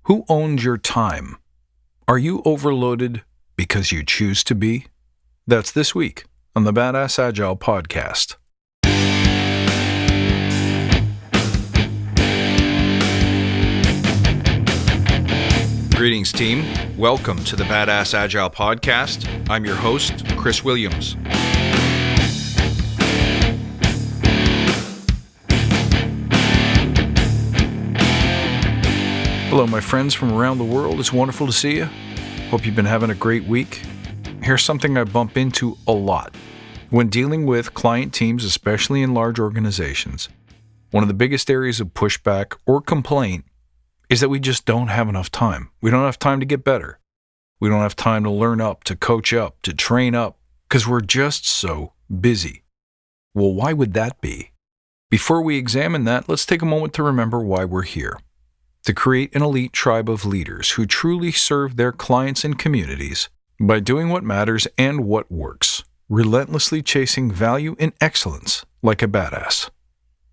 Who owns your time? Are you overloaded because you choose to be? That's this week on the Badass Agile podcast. Greetings, team. Welcome to the Badass Agile podcast. I'm your host, Chris Williams. Hello, my friends from around the world. It's wonderful to see you. Hope you've been having a great week. Here's something I bump into a lot. When dealing with client teams, especially in large organizations, one of the biggest areas of pushback or complaint is that we just don't have enough time. We don't have time to get better. We don't have time to learn up, to coach up, to train up, because we're just so busy. Well, why would that be? Before we examine that, let's take a moment to remember why we're here. To create an elite tribe of leaders who truly serve their clients and communities by doing what matters and what works, relentlessly chasing value and excellence like a badass.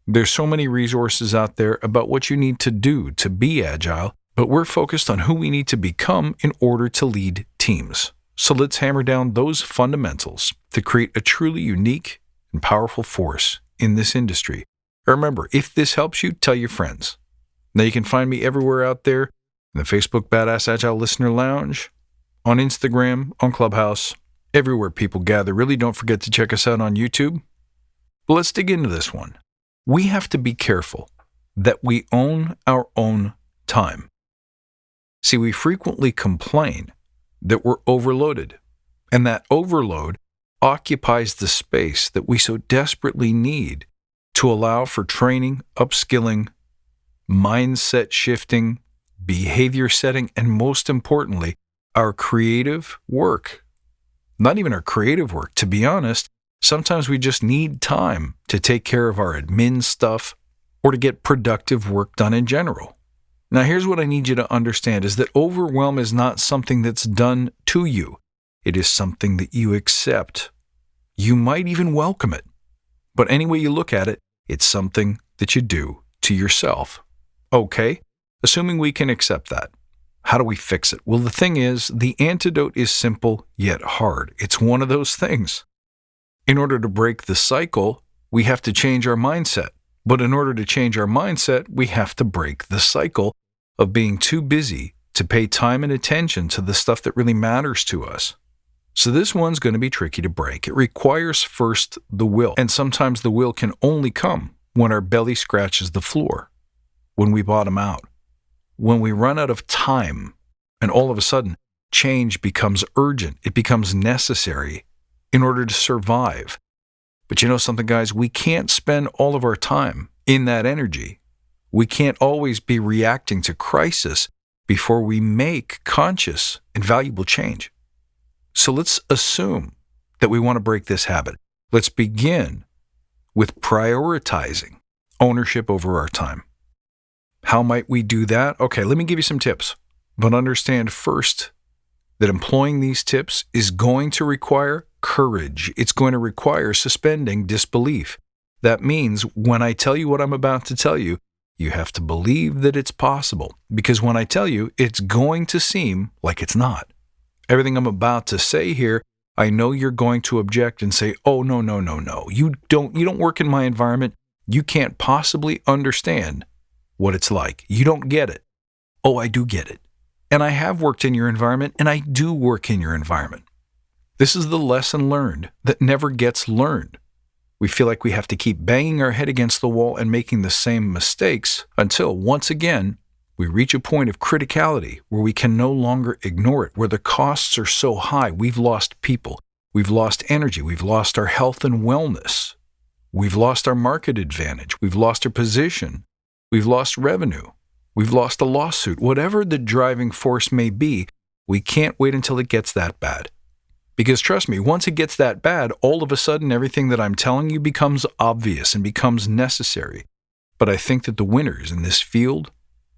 There's so many resources out there about what you need to do to be agile, but we're focused on who we need to become in order to lead teams. So let's hammer down those fundamentals to create a truly unique and powerful force in this industry. Remember, if this helps you, tell your friends. Now you can find me everywhere out there in the Facebook Badass Agile Listener Lounge, on Instagram, on CLUBHOUSE, everywhere people gather. Really don't forget to check us out on YouTube. But let's dig into this one. We have to be careful that we own our own time. See, we frequently complain that we're overloaded, and that overload occupies the space that we so desperately need to allow for training, upskilling, mindset shifting, behavior setting, and most importantly, our creative work. Not even our creative work, to be honest. Sometimes we just need time to take care of our admin stuff or to get productive work done in general. Now, here's what I need you to understand is that overwhelm is not something that's done to you. It is something that you accept. You might even welcome it. But any way you look at it, it's something that you do to yourself. Okay, assuming we can accept that. How do we fix it? Well, the thing is, the antidote is simple yet hard. It's one of those things. In order to break the cycle, we have to change our mindset. But in order to change our mindset, we have to break the cycle of being too busy to pay time and attention to the stuff that really matters to us. So this one's going to be tricky to break. It requires first the will. And sometimes the will can only come when our belly scratches the floor, when we bottom out, when we run out of time, and all of a sudden, change becomes urgent. It becomes necessary in order to survive. But you know something, guys? We can't spend all of our time in that energy. We can't always be reacting to crisis before we make conscious and valuable change. So let's assume that we want to break this habit. Let's begin with prioritizing ownership over our time. How might we do that? Okay, let me give you some tips. But understand first that employing these tips is going to require courage. It's going to require suspending disbelief. That means when I tell you what I'm about to tell you, you have to believe that it's possible. Because when I tell you, it's going to seem like it's not. Everything I'm about to say here, I know you're going to object and say, oh, no. You don't work in my environment. You can't possibly understand what it's like. You don't get it. Oh, I do get it. And I have worked in your environment, and I do work in your environment. This is the lesson learned that never gets learned. We feel like we have to keep banging our head against the wall and making the same mistakes until, once again, we reach a point of criticality where we can no longer ignore it, where the costs are so high. We've lost people. We've lost energy. We've lost our health and wellness. We've lost our market advantage. We've lost our position. We've lost revenue. We've lost a lawsuit. Whatever the driving force may be, we can't wait until it gets that bad. Because trust me, once it gets that bad, all of a sudden everything that I'm telling you becomes obvious and becomes necessary. But I think that the winners in this field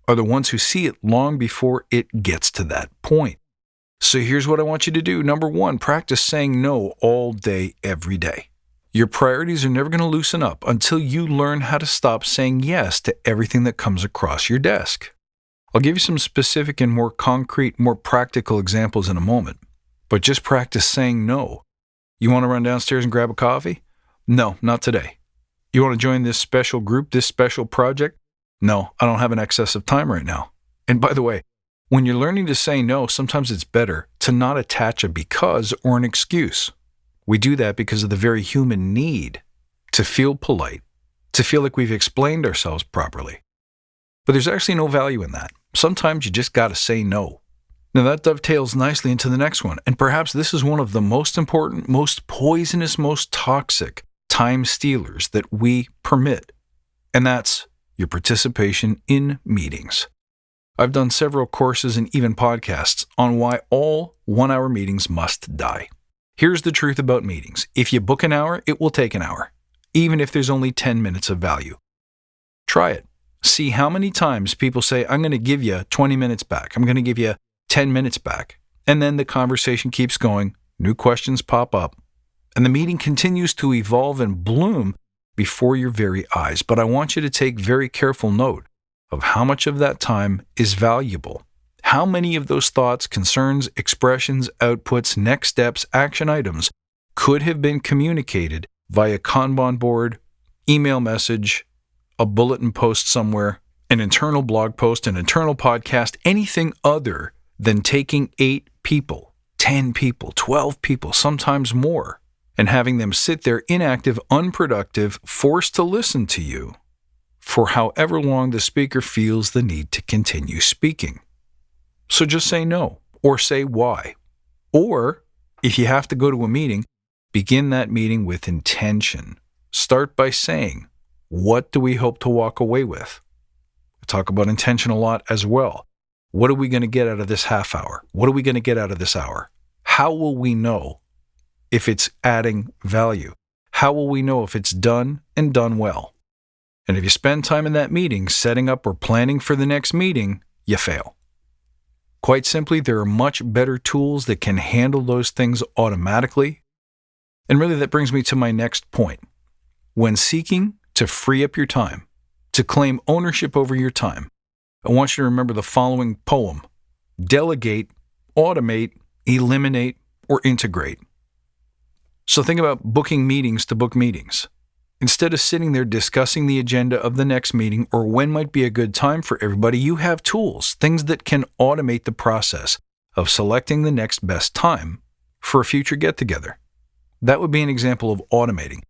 are the ones who see it long before it gets to that point. So here's what I want you to do. Number one, practice saying no all day, every day. Your priorities are never going to loosen up until you learn how to stop saying yes to everything that comes across your desk. I'll give you some specific and more concrete, more practical examples in a moment, but just practice saying no. You want to run downstairs and grab a coffee? No, not today. You want to join this special group, this special project? No, I don't have an excess of time right now. And by the way, when you're learning to say no, sometimes it's better to not attach a because or an excuse. We do that because of the very human need to feel polite, to feel like we've explained ourselves properly. But there's actually no value in that. Sometimes you just got to say no. Now that dovetails nicely into the next one, and perhaps this is one of the most important, most poisonous, most toxic time stealers that we permit, and that's your participation in meetings. I've done several courses and even podcasts on why all 1-hour meetings must die. Here's the truth about meetings. If you book an hour, it will take an hour, even if there's only 10 minutes of value. Try it. See how many times people say, I'm going to give you 20 minutes back. I'm going to give you 10 minutes back. And then the conversation keeps going, new questions pop up, and the meeting continues to evolve and bloom before your very eyes. But I want you to take very careful note of how much of that time is valuable. How many of those thoughts, concerns, expressions, outputs, next steps, action items could have been communicated via Kanban board, email message, a bulletin post somewhere, an internal blog post, an internal podcast, anything other than taking 8 people, 10 people, 12 people, sometimes more, and having them sit there inactive, unproductive, forced to listen to you for however long the speaker feels the need to continue speaking. So just say no, or say why. Or, if you have to go to a meeting, begin that meeting with intention. Start by saying, what do we hope to walk away with? I talk about intention a lot as well. What are we going to get out of this half hour? What are we going to get out of this hour? How will we know if it's adding value? How will we know if it's done and done well? And if you spend time in that meeting setting up or planning for the next meeting, you fail. Quite simply, there are much better tools that can handle those things automatically. And really, that brings me to my next point. When seeking to free up your time, to claim ownership over your time, I want you to remember the following poem: delegate, automate, eliminate, or integrate. So think about booking meetings to book meetings. Instead of sitting there discussing the agenda of the next meeting or when might be a good time for everybody, you have tools, things that can automate the process of selecting the next best time for a future get-together. That would be an example of automating.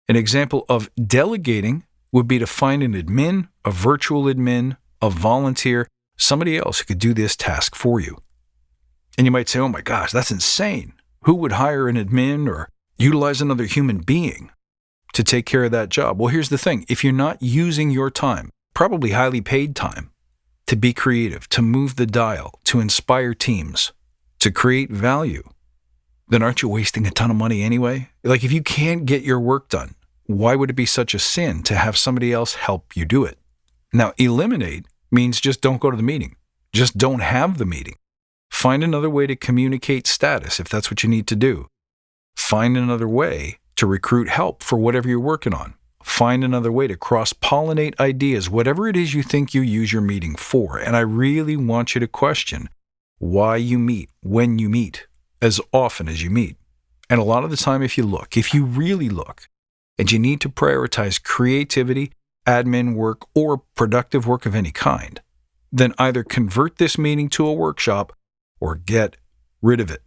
An example of delegating would be to find an admin, a virtual admin, a volunteer, somebody else who could do this task for you. And you might say, oh my gosh, that's insane. Who would hire an admin or utilize another human being to take care of that job? Well, here's the thing. If you're not using your time, probably highly paid time, to be creative, to move the dial, to inspire teams, to create value, then aren't you wasting a ton of money anyway? Like, if you can't get your work done, why would it be such a sin to have somebody else help you do it? Now, eliminate means just don't go to the meeting. Just don't have the meeting. Find another way to communicate status if that's what you need to do. Find another way to recruit help for whatever you're working on. Find another way to cross-pollinate ideas, whatever it is you think you use your meeting for. And I really want you to question why you meet, when you meet, as often as you meet. And a lot of the time, if you really look, and you need to prioritize creativity, admin work, or productive work of any kind, then either convert this meeting to a workshop or get rid of it.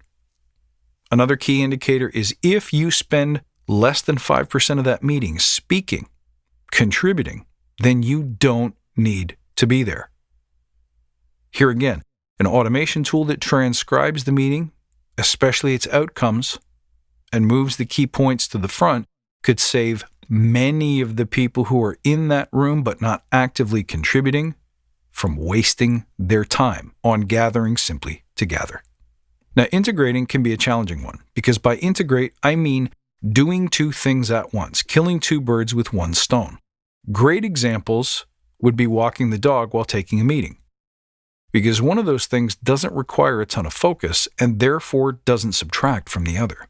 Another key indicator is if you spend less than 5% of that meeting speaking, contributing, then you don't need to be there. Here again, an automation tool that transcribes the meeting, especially its outcomes, and moves the key points to the front could save many of the people who are in that room but not actively contributing from wasting their time on gathering simply to gather. Now, integrating can be a challenging one because by integrate, I mean doing 2 things at once, killing 2 birds with 1 stone. Great examples would be walking the dog while taking a meeting, because one of those things doesn't require a ton of focus and therefore doesn't subtract from the other.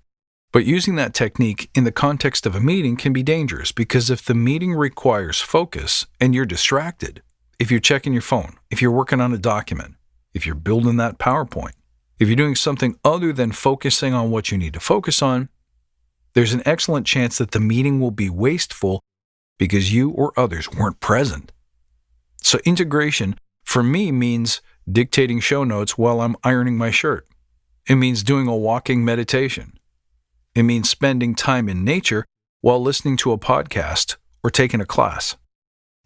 But using that technique in the context of a meeting can be dangerous because if the meeting requires focus and you're distracted, if you're checking your phone, if you're working on a document, if you're building that PowerPoint, if you're doing something other than focusing on what you need to focus on, there's an excellent chance that the meeting will be wasteful because you or others weren't present. So integration, for me, means dictating show notes while I'm ironing my shirt. It means doing a walking meditation. It means spending time in nature while listening to a podcast or taking a class.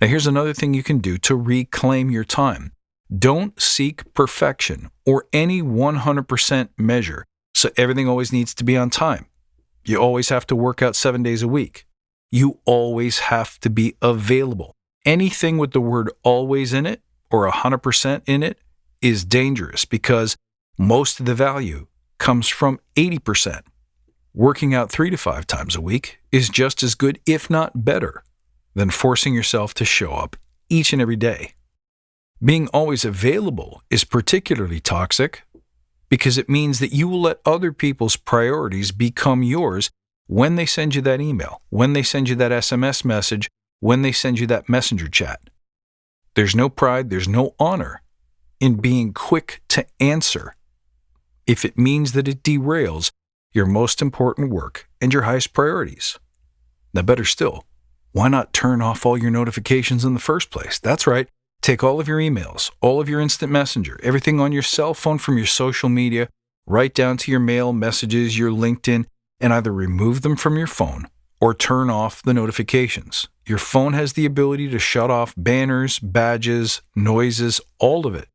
Now, here's another thing you can do to reclaim your time. Don't seek perfection or any 100% measure, so everything always needs to be on time. You always have to work out 7 days a week. You always have to be available. Anything with the word always in it or 100% in it is dangerous because most of the value comes from 80%. Working out 3 to 5 times a week is just as good, if not better, than forcing yourself to show up each and every day. Being always available is particularly toxic because it means that you will let other people's priorities become yours when they send you that email, when they send you that SMS message, when they send you that messenger chat. There's no pride, there's no honor in being quick to answer if it means that it derails your most important work and your highest priorities. Now, better still, why not turn off all your notifications in the first place? That's right. Take all of your emails, all of your instant messenger, everything on your cell phone from your social media, right down to your mail, messages, your LinkedIn, and either remove them from your phone or turn off the notifications. Your phone has the ability to shut off banners, badges, noises, all of it.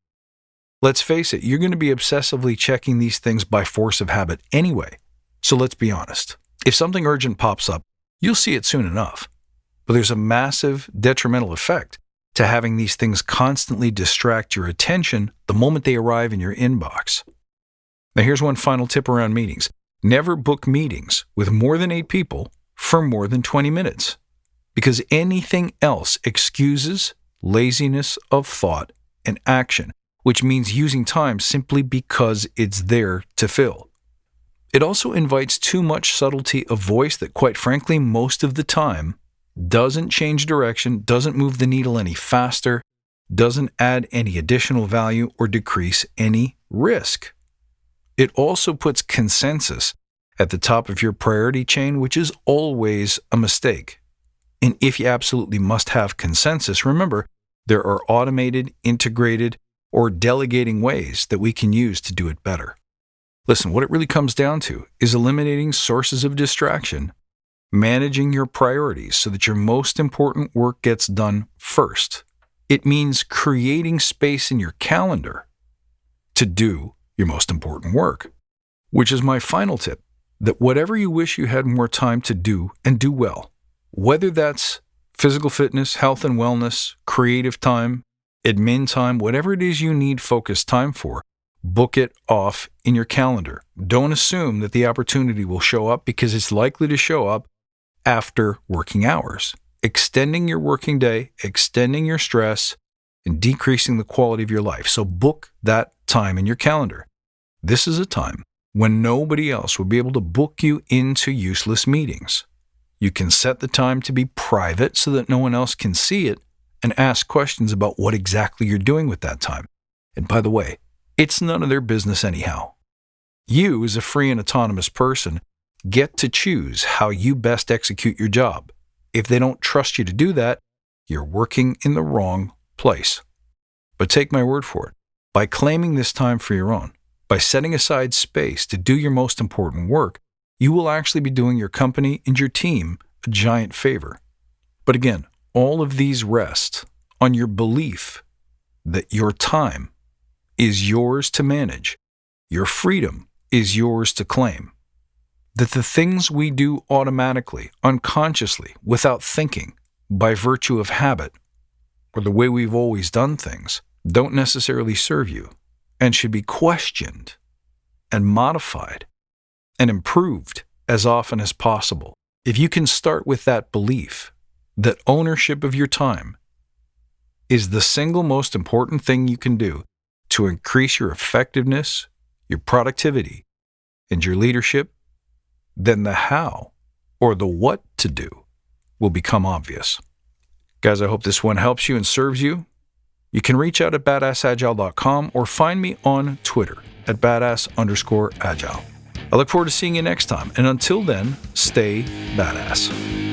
Let's face it, you're going to be obsessively checking these things by force of habit anyway. So let's be honest. If something urgent pops up, you'll see it soon enough. But there's a massive detrimental effect to having these things constantly distract your attention the moment they arrive in your inbox. Now, here's one final tip around meetings. Never book meetings with more than 8 people for more than 20 minutes, because anything else excuses laziness of thought and action, which means using time simply because it's there to fill. It also invites too much subtlety of voice that, quite frankly, most of the time doesn't change direction, doesn't move the needle any faster, doesn't add any additional value or decrease any risk. It also puts consensus at the top of your priority chain, which is always a mistake. And if you absolutely must have consensus, remember, there are automated, integrated, or delegating ways that we can use to do it better. Listen, what it really comes down to is eliminating sources of distraction, managing your priorities so that your most important work gets done first. It means creating space in your calendar to do your most important work, which is my final tip, that whatever you wish you had more time to do and do well, whether that's physical fitness, health and wellness, creative time, admin time, whatever it is you need focused time for, book it off in your calendar. Don't assume that the opportunity will show up, because it's likely to show up after working hours. Extending your working day, extending your stress, and decreasing the quality of your life. So book that time in your calendar. This is a time when nobody else will be able to book you into useless meetings. You can set the time to be private so that no one else can see it, and ask questions about what exactly you're doing with that time. And by the way, it's none of their business anyhow. You, as a free and autonomous person, get to choose how you best execute your job. If they don't trust you to do that, you're working in the wrong place. But take my word for it. By claiming this time for your own, by setting aside space to do your most important work, you will actually be doing your company and your team a giant favor. But again, all of these rest on your belief that your time is yours to manage, your freedom is yours to claim, that the things we do automatically, unconsciously, without thinking, by virtue of habit, or the way we've always done things, don't necessarily serve you and should be questioned and modified and improved as often as possible. If you can start with that belief that ownership of your time is the single most important thing you can do to increase your effectiveness, your productivity, and your leadership, then the how or the what to do will become obvious. Guys, I hope this one helps you and serves you. You can reach out at badassagile.com or find me on Twitter at badass_agile. I look forward to seeing you next time, and until then, stay badass.